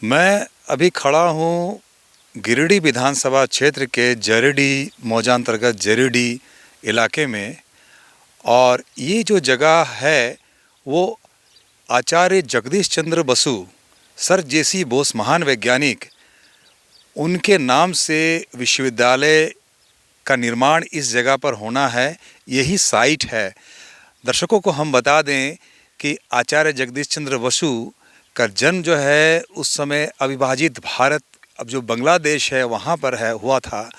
मैं अभी खड़ा हूँ गिरिडीह विधानसभा क्षेत्र के जरीडीह मौजा अंतर्गत जरीडीह इलाके में। और ये जो जगह है वो आचार्य जगदीश चंद्र बसु, सर जेसी बोस महान वैज्ञानिक, उनके नाम से विश्वविद्यालय का निर्माण इस जगह पर होना है, यही साइट है। दर्शकों को हम बता दें कि आचार्य जगदीश चंद्र बसु का जन्म जो है उस समय अविभाजित भारत, अब जो बांग्लादेश है वहाँ पर है, हुआ था।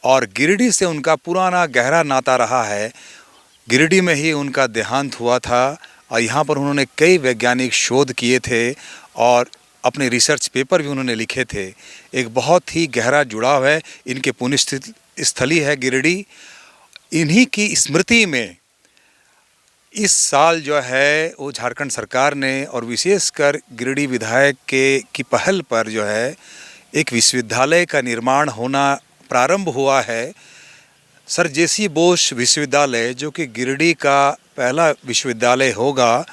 और गिरिडीह से उनका पुराना गहरा नाता रहा है। गिरिडीह में ही उनका देहांत हुआ था और यहाँ पर उन्होंने कई वैज्ञानिक शोध किए थे और अपने रिसर्च पेपर भी उन्होंने लिखे थे। एक बहुत ही गहरा जुड़ाव है, इनके पुण्य स्थली है गिरिडीह। इन्हीं की स्मृति में इस साल जो है वो झारखंड सरकार ने और विशेषकर गिरिडीह विधायक की पहल पर जो है एक विश्वविद्यालय का निर्माण होना प्रारंभ हुआ है। सर जेसी बोस विश्वविद्यालय, जो कि गिरिडीह का पहला विश्वविद्यालय होगा।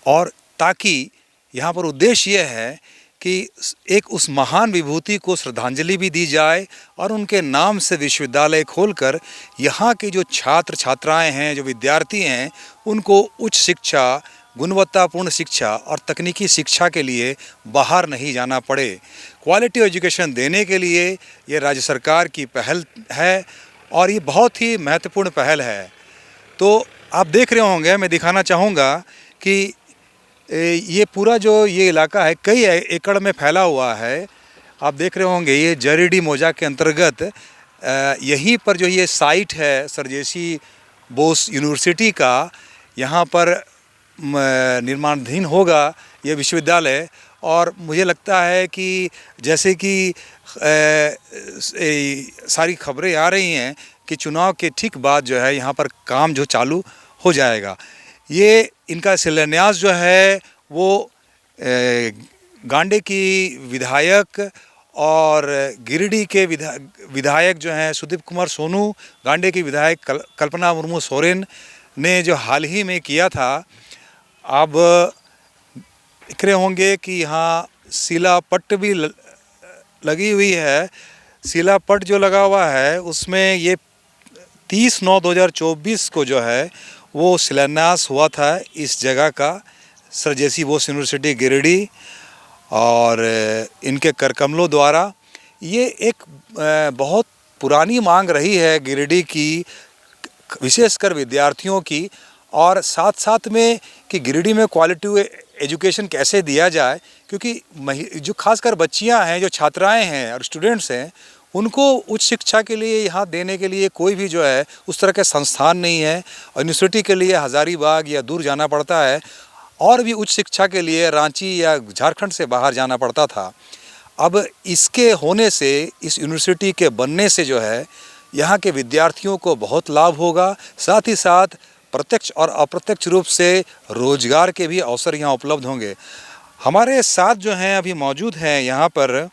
और ताकि यहाँ पर उद्देश्य यह है कि एक उस महान विभूति को श्रद्धांजलि भी दी जाए और उनके नाम से विश्वविद्यालय खोलकर यहाँ के जो छात्र छात्राएं हैं, जो विद्यार्थी हैं, उनको उच्च शिक्षा, गुणवत्तापूर्ण शिक्षा और तकनीकी शिक्षा के लिए बाहर नहीं जाना पड़े। क्वालिटी एजुकेशन देने के लिए ये राज्य सरकार की पहल है और ये बहुत ही महत्वपूर्ण पहल है। तो आप देख रहे होंगे, मैं दिखाना चाहूँगा कि ये पूरा जो ये इलाका है कई एकड़ में फैला हुआ है। आप देख रहे होंगे ये जरीडीह मौजा के अंतर्गत यहीं पर जो ये साइट है सर जेसी बोस यूनिवर्सिटी का, यहाँ पर निर्माणाधीन होगा ये विश्वविद्यालय। और मुझे लगता है कि जैसे कि सारी खबरें आ रही हैं कि चुनाव के ठीक बाद जो है यहाँ पर काम जो चालू हो जाएगा। ये इनका शिलान्यास जो है वो गांडे की विधायक और गिरिडीह के विधायक जो हैं सुदीप कुमार सोनू, गांडे की विधायक कल्पना मुर्मू सोरेन ने जो हाल ही में किया था। आप देख रहे होंगे कि यहाँ शिलापट भी लगी हुई है। शिलापट जो लगा हुआ है उसमें ये 30/9/2024 को जो है वो शिलान्यास हुआ था इस जगह का, सर जेसी बोस यूनिवर्सिटी गिरिडीह और इनके करकमलों द्वारा। ये एक बहुत पुरानी मांग रही है गिरिडीह की, विशेषकर विद्यार्थियों की, और साथ साथ में कि गिरिडीह में क्वालिटी एजुकेशन कैसे दिया जाए, क्योंकि जो खासकर बच्चियां हैं, जो छात्राएं हैं और स्टूडेंट्स हैं, उनको उच्च शिक्षा के लिए यहाँ देने के लिए कोई भी जो है उस तरह के संस्थान नहीं है। और यूनिवर्सिटी के लिए हज़ारीबाग या दूर जाना पड़ता है, और भी उच्च शिक्षा के लिए रांची या झारखंड से बाहर जाना पड़ता था। अब इसके होने से, इस यूनिवर्सिटी के बनने से जो है यहाँ के विद्यार्थियों को बहुत लाभ होगा। साथ ही साथ प्रत्यक्ष और अप्रत्यक्ष रूप से रोजगार के भी अवसर यहाँ उपलब्ध होंगे। हमारे साथ जो हैं अभी मौजूद हैं यहाँ पर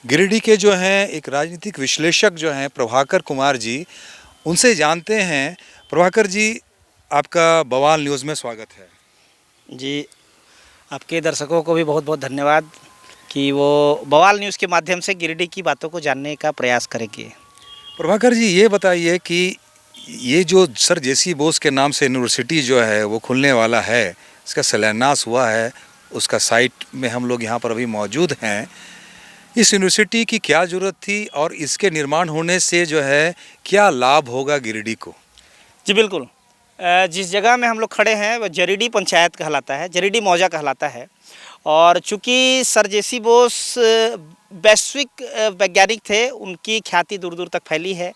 गिरिडीह के जो हैं एक राजनीतिक विश्लेषक जो हैं प्रभाकर कुमार जी, उनसे जानते हैं। प्रभाकर जी, आपका बवाल न्यूज़ में स्वागत है। जी, आपके दर्शकों को भी बहुत बहुत धन्यवाद कि वो बवाल न्यूज़ के माध्यम से गिरिडीह की बातों को जानने का प्रयास करेंगे। प्रभाकर जी, ये बताइए कि ये जो सर जेसी बोस के नाम से यूनिवर्सिटी जो है वो खुलने वाला है, इसका शिलान्यास हुआ है, उसका साइट में हम लोग यहाँ पर अभी मौजूद हैं। इस यूनिवर्सिटी की क्या ज़रूरत थी और इसके निर्माण होने से जो है क्या लाभ होगा गिरिडीह को? जी बिल्कुल, जिस जगह में हम लोग खड़े हैं वह जरीडीह पंचायत कहलाता है, जरीडीह मौजा कहलाता है। और चूँकि सर जेसी बोस वैश्विक वैज्ञानिक थे, उनकी ख्याति दूर दूर तक फैली है।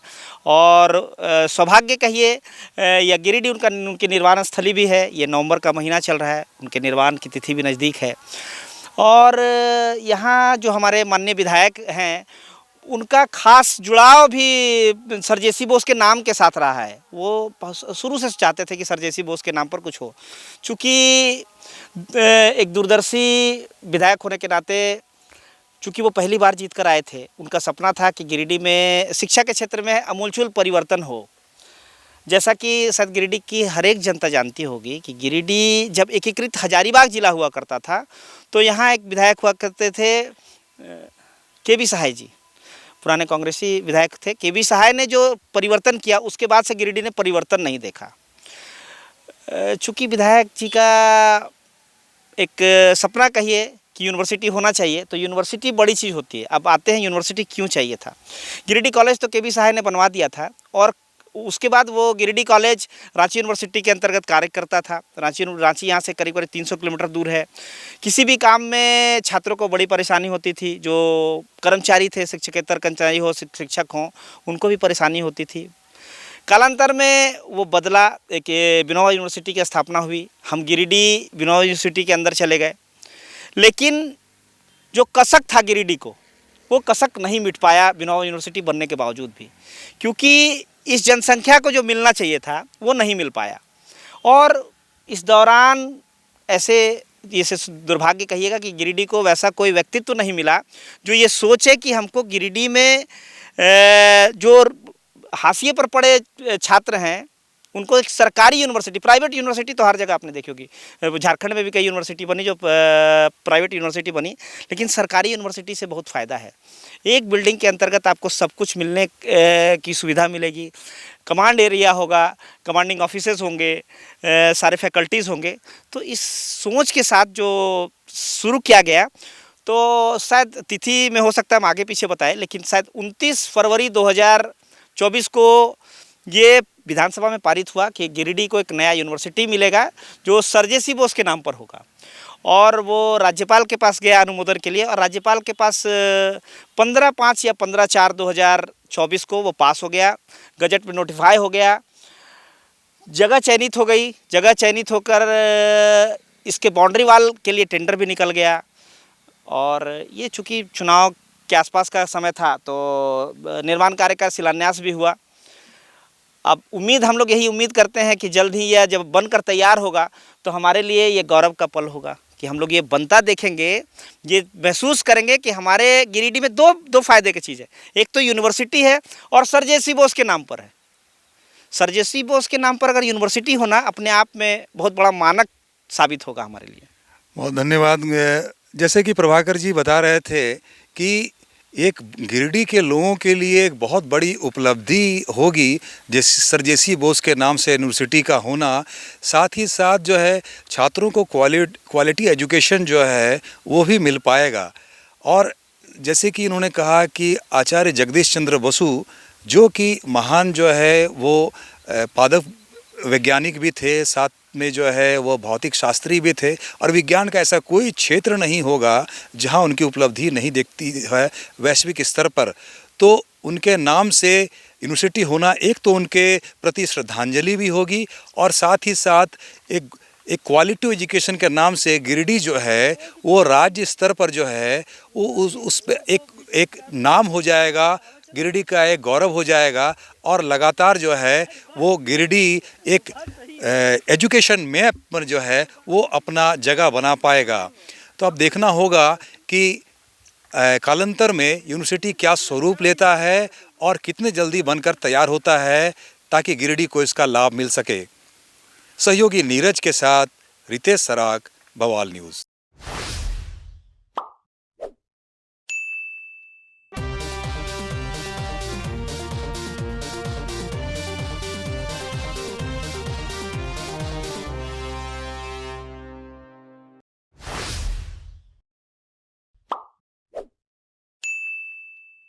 और सौभाग्य कहिए या गिरिडीह उनकी निर्वाण स्थली भी है। ये नवंबर का महीना चल रहा है, उनके निर्वाण की तिथि भी नज़दीक है। और यहाँ जो हमारे माननीय विधायक हैं, उनका खास जुड़ाव भी सर जेसी बोस के नाम के साथ रहा है। वो शुरू से चाहते थे कि सर जेसी बोस के नाम पर कुछ हो। चूँकि एक दूरदर्शी विधायक होने के नाते, चूँकि वो पहली बार जीत कर आए थे, उनका सपना था कि गिरिडीह में शिक्षा के क्षेत्र में आमूलचूल परिवर्तन हो। जैसा कि शायद गिरिडीह की हर एक जनता जानती होगी कि गिरिडीह जब एकीकृत हजारीबाग जिला हुआ करता था तो यहाँ एक विधायक हुआ करते थे के.बी. सहाय जी, पुराने कांग्रेसी विधायक थे। के.बी. सहाय ने जो परिवर्तन किया उसके बाद से गिरिडीह ने परिवर्तन नहीं देखा। चूँकि विधायक जी का एक सपना कहिए कि यूनिवर्सिटी होना चाहिए, तो यूनिवर्सिटी बड़ी चीज़ होती है। अब आते हैं यूनिवर्सिटी क्यों चाहिए था। गिरिडीह कॉलेज तो के.बी. सहाय ने बनवा दिया था और उसके बाद वो गिरिडीह कॉलेज रांची यूनिवर्सिटी के अंतर्गत कार्य करता था। रांची यहाँ से करीब 300 किलोमीटर दूर है। किसी भी काम में छात्रों को बड़ी परेशानी होती थी। जो कर्मचारी थे, शिक्षकेतर कर्मचारी हो, शिक्षक हों, उनको भी परेशानी होती थी। कालांतर में वो बदला, एक विनोबा यूनिवर्सिटी की स्थापना हुई। हम गिरिडीह विनोबा यूनिवर्सिटी के अंदर चले गए, लेकिन जो कसक था गिरिडीह को, वो कसक नहीं मिट पाया विनोबा यूनिवर्सिटी बनने के बावजूद भी, क्योंकि इस जनसंख्या को जो मिलना चाहिए था वो नहीं मिल पाया। और इस दौरान ऐसे दुर्भाग्य कहिएगा कि गिरिडीह को वैसा कोई व्यक्तित्व नहीं मिला जो ये सोचे कि हमको गिरिडीह में जो हाशिए पर पड़े छात्र हैं उनको एक सरकारी यूनिवर्सिटी, प्राइवेट यूनिवर्सिटी तो हर जगह आपने देखी होगी, झारखंड में भी कई यूनिवर्सिटी बनी जो प्राइवेट यूनिवर्सिटी बनी, लेकिन सरकारी यूनिवर्सिटी से बहुत फ़ायदा है। एक बिल्डिंग के अंतर्गत आपको सब कुछ मिलने की सुविधा मिलेगी। कमांड एरिया होगा, कमांडिंग ऑफिसेज होंगे, सारे फैकल्टीज़ होंगे। तो इस सोच के साथ जो शुरू किया गया, तो शायद तिथि में हो सकता है हम आगे पीछे बताएं, लेकिन शायद 29 फरवरी 2024 को ये विधानसभा में पारित हुआ कि गिरिडीह को एक नया यूनिवर्सिटी मिलेगा जो सर जे.सी. बोस के नाम पर होगा। और वो राज्यपाल के पास गया अनुमोदन के लिए, और राज्यपाल के पास 15/5 या 15/4/2024 को वो पास हो गया, गजट में नोटिफाई हो गया, जगह चयनित हो गई। जगह चयनित होकर इसके बाउंड्री वाल के लिए टेंडर भी निकल गया। और ये चूँकि चुनाव के आसपास का समय था तो निर्माण कार्य का शिलान्यास भी हुआ। अब हम लोग यही उम्मीद करते हैं कि जल्द ही यह जब बनकर तैयार होगा तो हमारे लिए ये गौरव का पल होगा कि हम लोग ये बनता देखेंगे, ये महसूस करेंगे कि हमारे गिरिडीह में दो फायदे की चीज़ है। एक तो यूनिवर्सिटी है और सर जे.सी. बोस के नाम पर है। Sir JC. बोस के नाम पर अगर यूनिवर्सिटी होना अपने आप में बहुत बड़ा मानक साबित होगा हमारे लिए। बहुत धन्यवाद। जैसे कि प्रभाकर जी बता रहे थे कि एक गिरिडीह के लोगों के लिए एक बहुत बड़ी उपलब्धि होगी जैसे सर जे.सी. बोस के नाम से यूनिवर्सिटी का होना। साथ ही साथ जो है छात्रों को क्वालिटी एजुकेशन जो है वो भी मिल पाएगा। और जैसे कि इन्होंने कहा कि आचार्य जगदीश चंद्र बसु जो कि महान जो है वो पादप वैज्ञानिक भी थे, साथ में जो है वो भौतिक शास्त्री भी थे, और विज्ञान का ऐसा कोई क्षेत्र नहीं होगा जहां उनकी उपलब्धि नहीं दिखती है वैश्विक स्तर पर। तो उनके नाम से यूनिवर्सिटी होना एक तो उनके प्रति श्रद्धांजलि भी होगी, और साथ ही साथ एक क्वालिटी एजुकेशन के नाम से गिरिडीह जो है वो राज्य स्तर पर जो है वो उस पर एक नाम हो जाएगा, गिरिडीह का एक गौरव हो जाएगा। और लगातार जो है वो गिरिडीह एक एजुकेशन मैप पर जो है वो अपना जगह बना पाएगा। तो अब देखना होगा कि कालांतर में यूनिवर्सिटी क्या स्वरूप लेता है और कितने जल्दी बनकर तैयार होता है ताकि गिरिडीह को इसका लाभ मिल सके। सहयोगी नीरज के साथ रितेश सराग, बवाल न्यूज़।